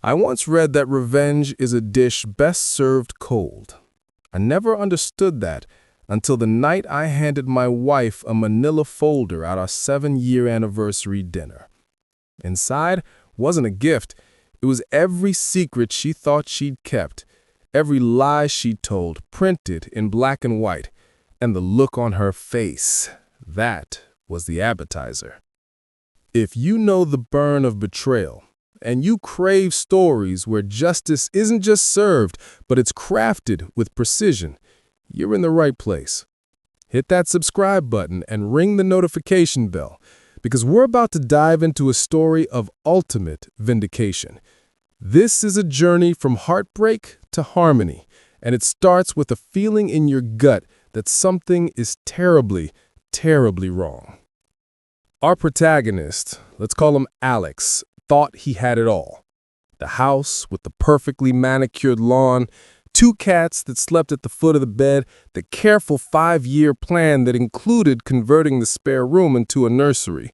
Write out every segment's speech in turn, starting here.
I once read that revenge is a dish best served cold. I never understood that until the night I handed my wife a manila folder at our 7-year anniversary dinner. Inside wasn't a gift, it was every secret she thought she'd kept, every lie she told, printed in black and white, and the look on her face. That was the appetizer. If you know the burn of betrayal, and you crave stories where justice isn't just served, but it's crafted with precision, you're in the right place. Hit that subscribe button and ring the notification bell, because we're about to dive into a story of ultimate vindication. This is a journey from heartbreak to harmony, and it starts with a feeling in your gut that something is terribly, terribly wrong. Our protagonist, let's call him Alex, thought he had it all. The house with the perfectly manicured lawn, 2 cats that slept at the foot of the bed, the careful 5-year plan that included converting the spare room into a nursery.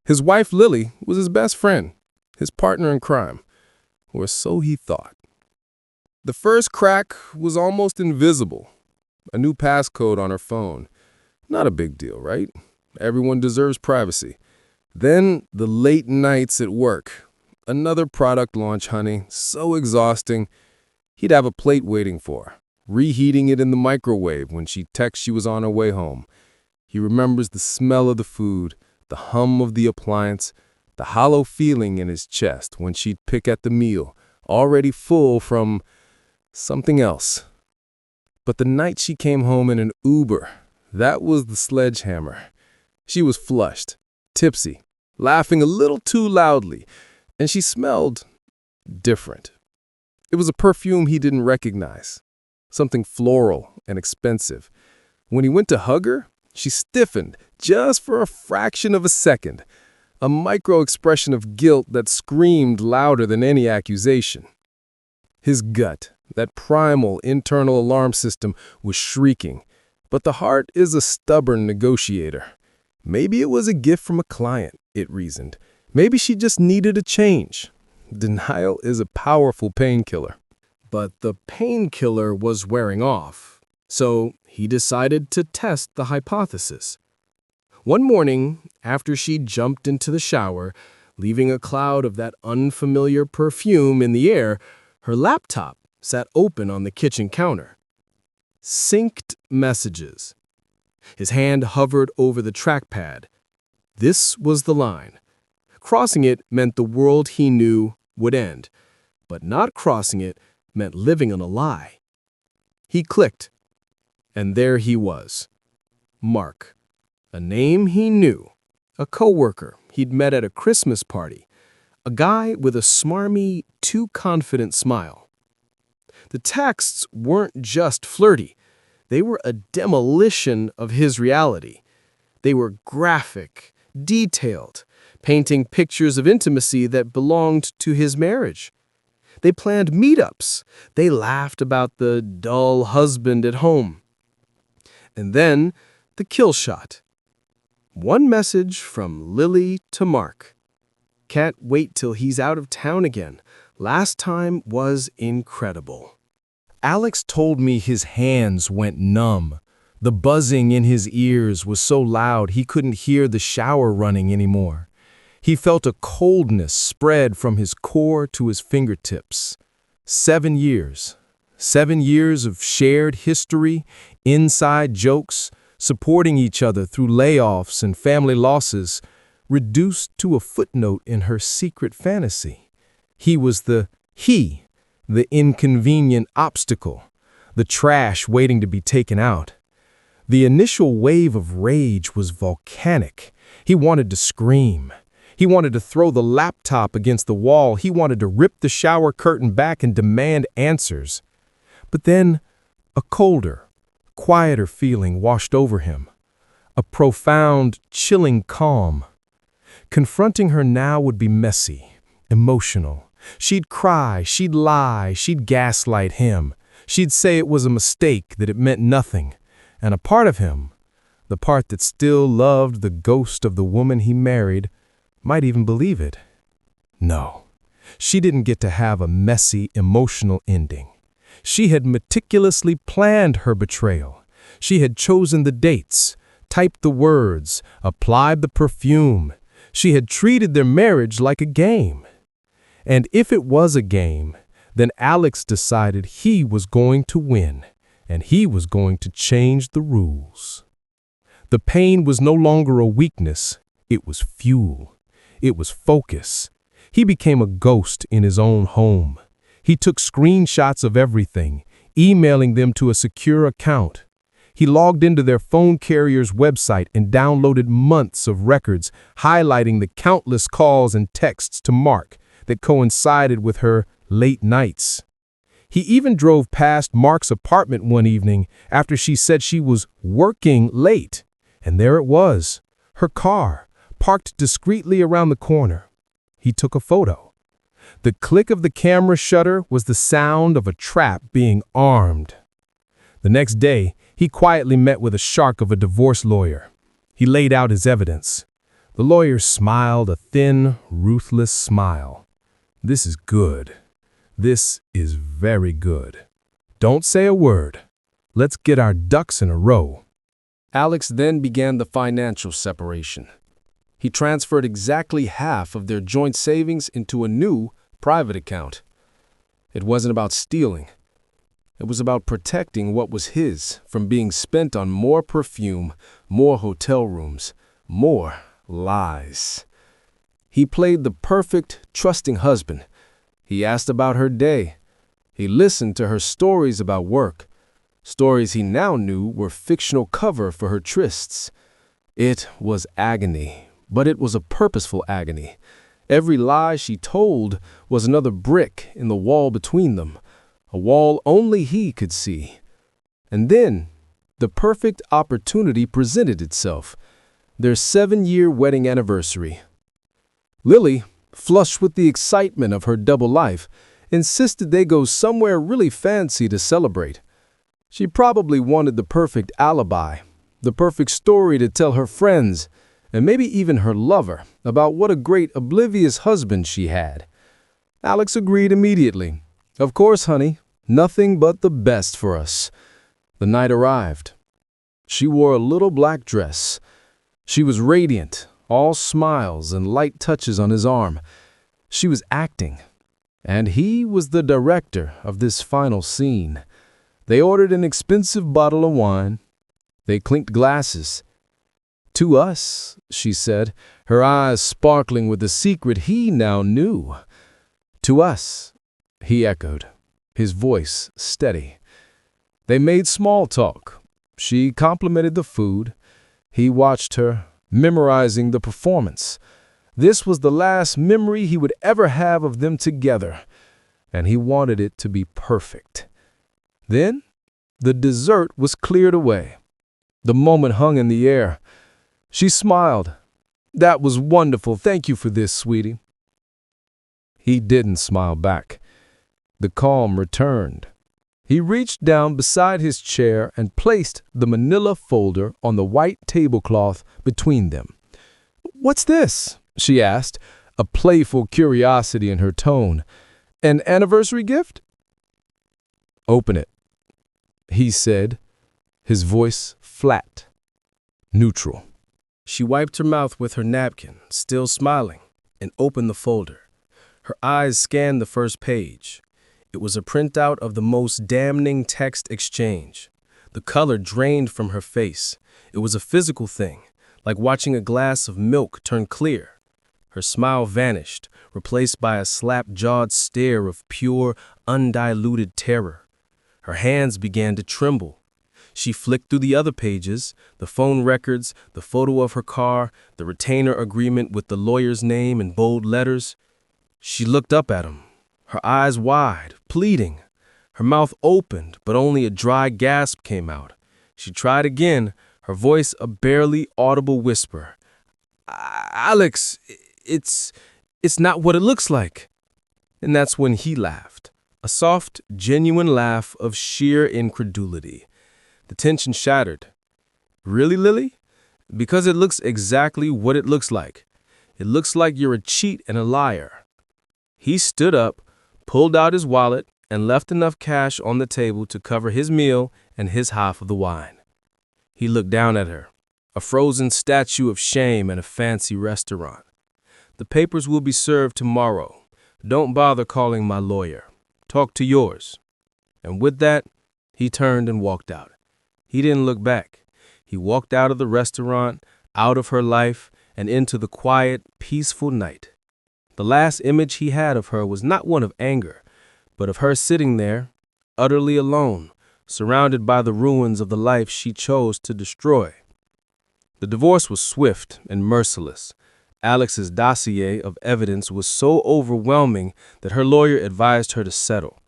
His wife, Lily, was his best friend, his partner in crime, or so he thought. The first crack was almost invisible. A new passcode on her phone. Not a big deal, right? Everyone deserves privacy. Then the late nights at work. Another product launch, honey. So exhausting. He'd have a plate waiting for her, reheating it in the microwave when she texted she was on her way home. He remembers the smell of the food, the hum of the appliance, the hollow feeling in his chest when she'd pick at the meal, already full from something else. But the night she came home in an Uber, that was the sledgehammer. She was flushed, tipsy, laughing a little too loudly, and she smelled different. It was a perfume he didn't recognize, something floral and expensive. When he went to hug her, she stiffened just for a fraction of a second, a micro-expression of guilt that screamed louder than any accusation. His gut, that primal internal alarm system, was shrieking, but the heart is a stubborn negotiator. Maybe it was a gift from a client, it reasoned. Maybe she just needed a change. Denial is a powerful painkiller. But the painkiller was wearing off, so he decided to test the hypothesis. One morning, after she jumped into the shower, leaving a cloud of that unfamiliar perfume in the air, her laptop sat open on the kitchen counter. Synced messages. His hand hovered over the trackpad. This was the line. Crossing it meant the world he knew would end, but not crossing it meant living on a lie. He clicked, and there he was. Mark. A name he knew. A coworker he'd met at a Christmas party. A guy with a smarmy, too confident smile. The texts weren't just flirty. They were a demolition of his reality. They were graphic, detailed, painting pictures of intimacy that belonged to his marriage. They planned meetups. They laughed about the dull husband at home. And then the kill shot. One message from Lily to Mark. Can't wait till he's out of town again. Last time was incredible. Alex told me his hands went numb. The buzzing in his ears was so loud he couldn't hear the shower running anymore. He felt a coldness spread from his core to his fingertips. 7 years. 7 years of shared history, inside jokes, supporting each other through layoffs and family losses, reduced to a footnote in her secret fantasy. He was the inconvenient obstacle, the trash waiting to be taken out. The initial wave of rage was volcanic. He wanted to scream. He wanted to throw the laptop against the wall. He wanted to rip the shower curtain back and demand answers. But then a colder, quieter feeling washed over him. A profound, chilling calm. Confronting her now would be messy, emotional. She'd cry, she'd lie, she'd gaslight him. She'd say it was a mistake, that it meant nothing. And a part of him, the part that still loved the ghost of the woman he married, might even believe it. No, She didn't get to have a messy, emotional ending. She had meticulously planned her betrayal. She had chosen the dates, typed the words, applied the perfume. She had treated their marriage like a game. And if it was a game, then Alex decided he was going to win, and he was going to change the rules. The pain was no longer a weakness, it was fuel. It was focus. He became a ghost in his own home. He took screenshots of everything, emailing them to a secure account. He logged into their phone carrier's website and downloaded months of records, highlighting the countless calls and texts to Mark that coincided with her late nights. He even drove past Mark's apartment one evening after she said she was working late. And there it was, her car, parked discreetly around the corner. He took a photo. The click of the camera shutter was the sound of a trap being armed. The next day, he quietly met with a shark of a divorce lawyer. He laid out his evidence. The lawyer smiled a thin, ruthless smile. "This is good. This is very good. Don't say a word. Let's get our ducks in a row." Alex then began the financial separation. He transferred exactly half of their joint savings into a new private account. It wasn't about stealing. It was about protecting what was his from being spent on more perfume, more hotel rooms, more lies. He played the perfect, trusting husband. He asked about her day. He listened to her stories about work, stories he now knew were fictional cover for her trysts. It was agony, but it was a purposeful agony. Every lie she told was another brick in the wall between them, a wall only he could see. And then, the perfect opportunity presented itself, their 7-year wedding anniversary. Lily, flushed with the excitement of her double life, insisted they go somewhere really fancy to celebrate. She probably wanted the perfect alibi, the perfect story to tell her friends, and maybe even her lover, about what a great oblivious husband she had. Alex agreed immediately. "Of course, honey, nothing but the best for us." The night arrived. She wore a little black dress. She was radiant, all smiles and light touches on his arm. She was acting, and he was the director of this final scene. They ordered an expensive bottle of wine. They clinked glasses. "To us," she said, her eyes sparkling with the secret he now knew. "To us," he echoed, his voice steady. They made small talk. She complimented the food. He watched her, memorizing the performance. This was the last memory he would ever have of them together, and he wanted it to be perfect. Then, the dessert was cleared away. The moment hung in the air. She smiled. "That was wonderful. Thank you for this, sweetie." He didn't smile back. The calm returned. He reached down beside his chair and placed the manila folder on the white tablecloth between them. "What's this?" she asked, a playful curiosity in her tone. "An anniversary gift?" "Open it," he said, his voice flat, neutral. She wiped her mouth with her napkin, still smiling, and opened the folder. Her eyes scanned the first page. It was a printout of the most damning text exchange. The color drained from her face. It was a physical thing, like watching a glass of milk turn clear. Her smile vanished, replaced by a slap-jawed stare of pure, undiluted terror. Her hands began to tremble. She flicked through the other pages, the phone records, the photo of her car, the retainer agreement with the lawyer's name in bold letters. She looked up at him, her eyes wide, pleading. Her mouth opened, but only a dry gasp came out. She tried again, her voice a barely audible whisper. "Alex, it's not what it looks like." And that's when he laughed, a soft, genuine laugh of sheer incredulity. The tension shattered. "Really, Lily? Because it looks exactly what it looks like. It looks like you're a cheat and a liar." He stood up, pulled out his wallet, and left enough cash on the table to cover his meal and his half of the wine. He looked down at her, a frozen statue of shame in a fancy restaurant. The papers will be served tomorrow. Don't bother calling my lawyer. Talk to yours. And with that, he turned and walked out. He didn't look back. He walked out of the restaurant, out of her life, and into the quiet, peaceful night. The last image he had of her was not one of anger, but of her sitting there, utterly alone, surrounded by the ruins of the life she chose to destroy. The divorce was swift and merciless. Alex's dossier of evidence was so overwhelming that her lawyer advised her to settle.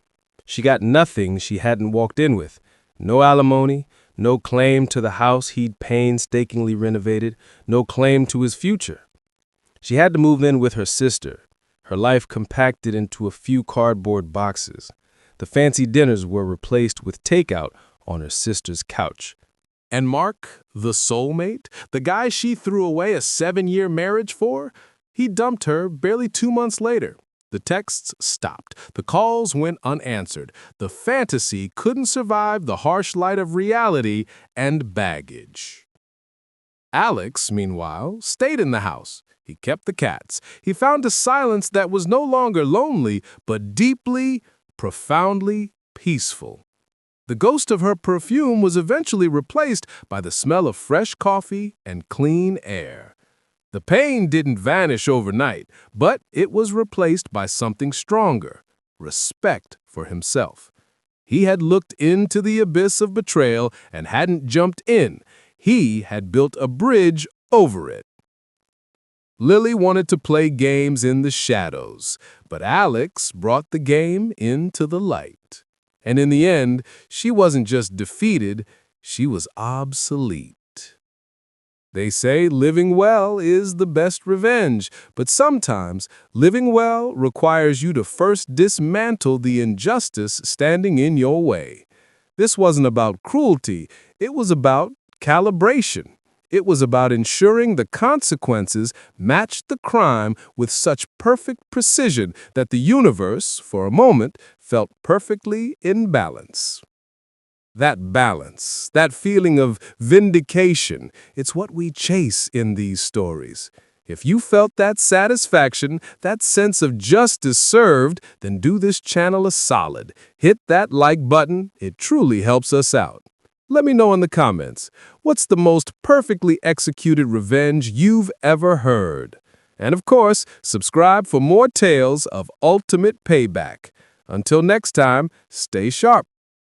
She got nothing she hadn't walked in with. No alimony, no claim to the house he'd painstakingly renovated, no claim to his future. She had to move in with her sister, her life compacted into a few cardboard boxes. The fancy dinners were replaced with takeout on her sister's couch. And Mark, the soulmate, the guy she threw away a 7-year marriage for, he dumped her barely 2 months later. The texts stopped. The calls went unanswered. The fantasy couldn't survive the harsh light of reality and baggage. Alex, meanwhile, stayed in the house. He kept the cats. He found a silence that was no longer lonely, but deeply, profoundly peaceful. The ghost of her perfume was eventually replaced by the smell of fresh coffee and clean air. The pain didn't vanish overnight, but it was replaced by something stronger: respect for himself. He had looked into the abyss of betrayal and hadn't jumped in. He had built a bridge over it. Lily wanted to play games in the shadows, but Alex brought the game into the light. And in the end, she wasn't just defeated, she was obsolete. They say living well is the best revenge, but sometimes living well requires you to first dismantle the injustice standing in your way. This wasn't about cruelty, it was about calibration. It was about ensuring the consequences matched the crime with such perfect precision that the universe, for a moment, felt perfectly in balance. That balance, that feeling of vindication, it's what we chase in these stories. If you felt that satisfaction, that sense of justice served, then do this channel a solid. Hit that like button, it truly helps us out. Let me know in the comments, what's the most perfectly executed revenge you've ever heard? And of course, subscribe for more tales of ultimate payback. Until next time, stay sharp.